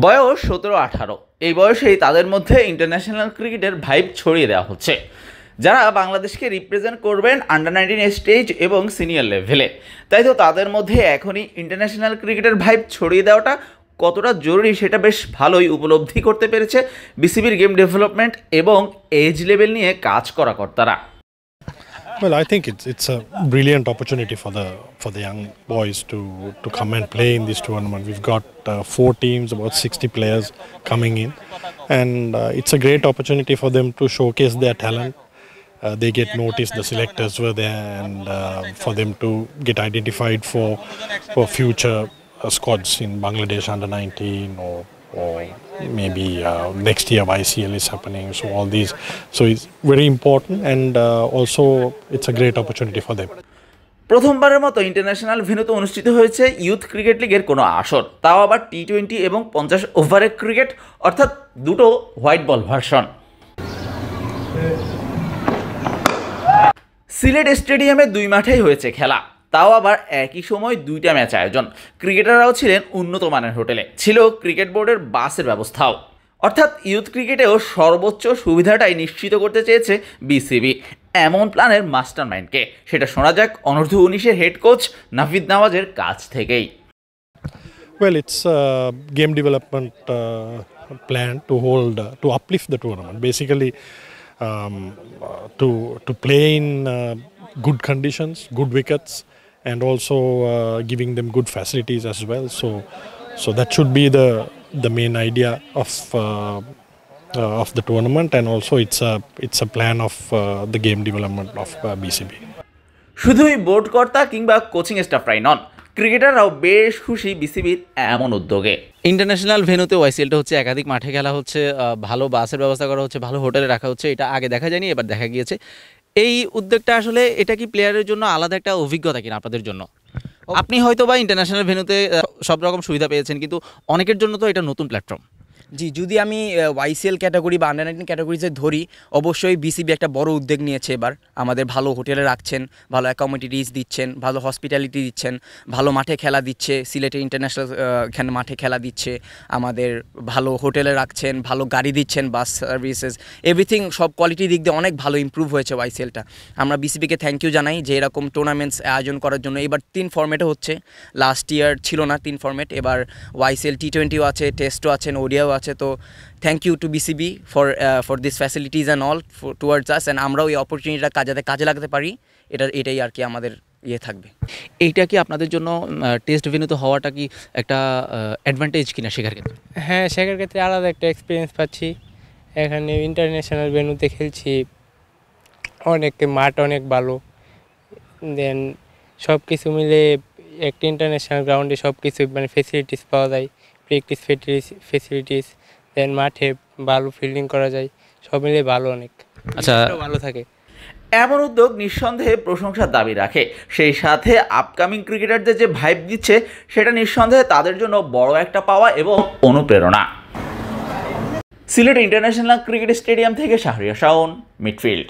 বয়স 17-18, এই বয়সেই তাদের মধ্যে ইন্টারন্যাশনাল ক্রিকেটের ভাইব ছড়িয়ে দেওয়া হচ্ছে, যারা বাংলাদেশকে রিপ্রেজেন্ট করবেন আন্ডার-19 স্টেজ এবং সিনিয়র লেভেলে। তাই তো তাদের মধ্যে এখনই ইন্টারন্যাশনাল ক্রিকেটের ভাইব ছড়িয়ে দেওয়াটা কতটা জরুরি সেটা বেশ ভালোই উপলব্ধি করতে পেরেছে বিসিবির গেম ডেভেলপমেন্ট এবং এজ লেভেল নিয়ে কাজ করা কর্তারা। Well, I think it's a brilliant opportunity for the young boys to come and play in this tournament. We've got 4 teams, about 60 players coming in, and it's a great opportunity for them to showcase their talent. They get noticed, the selectors were there, and for them to get identified for future squads in Bangladesh under-19 or maybe next year YCL is happening. So all these, so it's very important, and also it's a great opportunity for them. প্রথমবারের মতো international ভেন্যুতে অনুষ্ঠিত হয়েছে youth cricket লিগের কোনো আসর, তাও আবার টি-20 এবং 50 ওভারের ক্রিকেট, অর্থাৎ দুটো হোয়াইট বল ভার্সন। সিলেট স্টেডিয়ামে 2 মাঠেই হয়েছে খেলা, তাও আবার একই সময় 2টা ম্যাচ আয়োজন। ক্রিকেটাররাও ছিলেন উন্নত মানের হোটেলে, ছিল ক্রিকেট বোর্ডের বাসের ব্যবস্থাও। অর্থাৎ ইউথ ক্রিকেটেও সর্বোচ্চ সুবিধাটাই নিশ্চিত করতে চেয়েছে বিসিবি। এমন প্ল্যানের মাস্টার মাইন্ডকে, সেটা শোনা যাক অনূর্ধ্ব-19-এর হেড কোচ নাফিদ নওয়াজের কাছ থেকেই। Well, it's a game development plan to uplift the tournament. Basically, to play in good conditions, good wickets, and also giving them good facilities as well. So that should be the main idea of the tournament, and also it's a plan of the game development of BCB. শুধুই board কর্তা কিংবা coaching স্টাফরাই নন, ক্রিকেটাররাও বেশ খুশি বিসিবির এমন উদ্যোগে। International ভেন্যুতে ওয়াইসিএলটা হচ্ছে, একাধিক মাঠে খেলা হচ্ছে, ভালো বাসের ব্যবস্থা করা হচ্ছে, ভালো হোটেলে রাখা হচ্ছে, এটা আগে দেখা যায়নি, এবার দেখা গিয়েছে। এই উদ্যোগটা আসলে এটা কি প্লেয়ারের জন্য আলাদা একটা অভিজ্ঞতা কিনা আপনাদের জন্য? আপনি হয়তো বা ইন্টারন্যাশনাল ভেন্যুতে সব রকম সুবিধা পেয়েছেন, কিন্তু অনেকের জন্য তো এটা নতুন প্ল্যাটফর্ম। জি, যদি আমি ওয়াইসিএল ক্যাটাগরি বা আন্ডার-19 ক্যাটাগরিতে ধরি, অবশ্যই বিসিবি একটা বড় উদ্যোগ নিয়েছে এবার। আমাদের ভালো হোটেলে রাখছেন, ভালো অ্যাকোমোডিটিস দিচ্ছেন, ভালো হসপিটালিটি দিচ্ছেন, ভালো মাঠে খেলা দিচ্ছে, সিলেটে ইন্টারন্যাশনাল এখানে মাঠে খেলা দিচ্ছে, আমাদের ভালো হোটেলে রাখছেন, ভালো গাড়ি দিচ্ছেন, বাস সার্ভিসেস, এভরিথিং সব কোয়ালিটির দিক দিয়ে অনেক ভালো ইমপ্রুভ হয়েছে ওয়াইসিএলটা। আমরা বিসিবিকে থ্যাংক ইউ জানাই যে এরকম টুর্নামেন্টস আয়োজন করার জন্য। এবার 3 ফর্ম্যাটে হচ্ছে, লাস্ট ইয়ার ছিল না 3 ফর্ম্যাট, এবার ওয়াইসিএল টি-20ও আছে, টেস্টও আছেন, ওডিআও আছে। তো thank you to BCB for this facilities and all towards us, and আমরাও এই অপরচুনিটিটা কাজে লাগাতে পারি, এটাই আর কি আমাদের থাকবে। এইটা কি আপনাদের জন্য টেস্ট ভেন্যুতে হওয়াটা কি একটা অ্যাডভান্টেজ কিনা শেখার ক্ষেত্রে? হ্যাঁ, শেখার ক্ষেত্রে আলাদা একটা এক্সপিরিয়েন্স পাচ্ছি। এখানে ইন্টারন্যাশনাল ভেন্যুতে খেলছি, মাঠ অনেক ভালো, দেন সব কিছু মিলে একটা ইন্টারন্যাশনাল গ্রাউন্ডে সব কিছু মানে ফেসিলিটিস পাওয়া যায়, প্র্যাকটিস ফেসিলিটিস, দেন মাঠে ভালো ফিল্ডিং করা যায়, সব মিলে ভালো, অনেক ভালো থাকে। এমন উদ্যোগ নিঃসন্দেহে প্রশংসার দাবি রাখে, সেই সাথে আপকামিং ক্রিকেটারদের যে ভাইব দিচ্ছে সেটা নিঃসন্দেহে তাদের জন্য বড় একটা পাওয়া এবং অনুপ্রেরণা। সিলেট ইন্টারন্যাশনাল ক্রিকেট স্টেডিয়াম থেকে শাহরিয়ার শাওন, মিডফিল্ড।